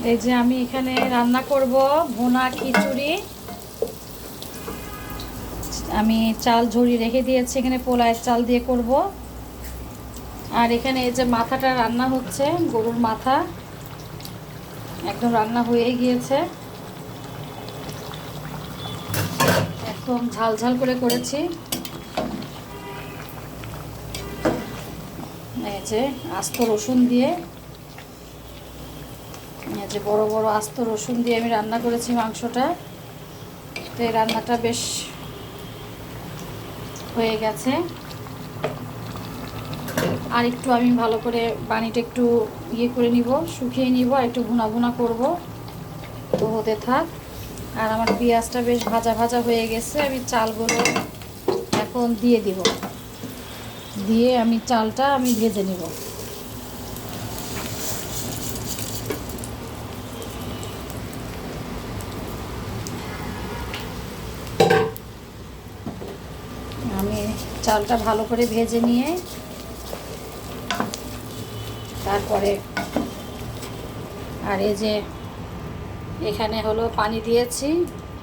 এই যে আমি এখানে রান্না করব ভুনা খিচুড়ি। আমি চাল ঝরিয়ে রেখে দিয়েছি, এখানে পোলায়ের চাল দিয়ে করব। আর এখানে এই যে মাথাটা রান্না হচ্ছে, গরুর মাথা একদম রান্না হয়ে গিয়েছে, একদম ঝাল ঝাল করে করেছি। এই যে আস্ত রসুন দিয়ে, এই যে বড় বড় আস্ত রসুন দিয়ে আমি রান্না করেছি মাংসটা। তো এই রান্নাটা বেশ হয়ে গেছে। আর একটু আমি ভালো করে পানিটা একটু করে নিব, শুকিয়ে নিব, আর একটু ভুনা ভুনা করব। তো হতে থাক। আর আমার পেঁয়াজটা বেশ ভাজা ভাজা হয়ে গেছে, আমি চালগুলো এখন দিয়ে দিব, দিয়ে আমি চালটা ভেজে নিব। আমি চালটা ভালো করে ভেজে নিয়ে তারপরে, আর এই যে এখানে হলো পানি দিয়েছি,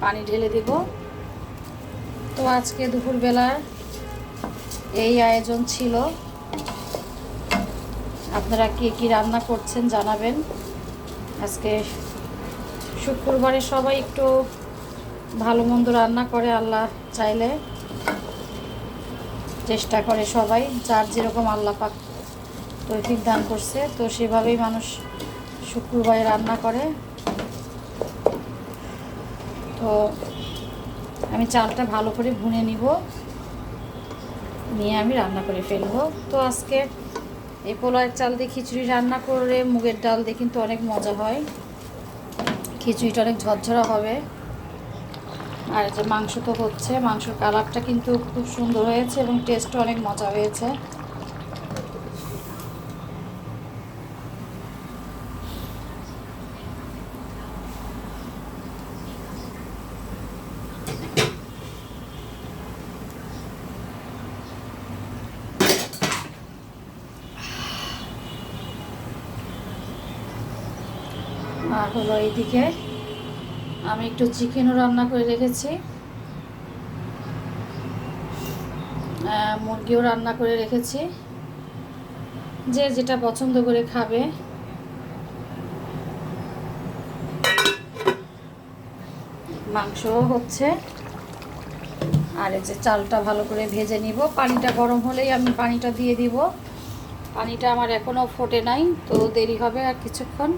পানি ঢেলে দিব। তো আজকে দুপুরবেলা এই আয়োজন ছিল। আপনারা কে কী রান্না করছেন জানাবেন। আজকে শুক্রবারে সবাই একটু ভালো মন্দ রান্না করে, আল্লাহ চাইলে চেষ্টা করে সবাই, যার যেরকম আল্লাহ পাক তৌফিক দান করছে, তো সেভাবেই মানুষ শুক্রবারে রান্না করে। তো আমি চালটা ভালো করে ভুনে নিব, নিয়ে আমি রান্না করে ফেলবো। তো আজকে এই পোলাওয়ের চাল দিয়ে খিচুড়ি রান্না করে মুগের ডাল দিয়ে কিন্তু অনেক মজা হয়, খিচুড়িটা অনেক ঝরঝরা হবে। আর যে মাংস তো হচ্ছে, মাংসের কালারটা কিন্তু খুব সুন্দর হয়েছে এবং টেস্টও অনেক মজা হয়েছে। আর হলো এইদিকে আমি একটু চিকেনও রান্না করে রেখেছি, মুরগিও রান্না করে রেখেছি, যে যেটা পছন্দ করে খাবে। মাংসও হচ্ছে। আর এই যে চালটা ভালো করে ভেজে নিব, পানিটা গরম হলেই আমি পানিটা দিয়ে দিব। পানিটা আমার এখনও ফোটে নাই, তো দেরি হবে আর কিছুক্ষণ।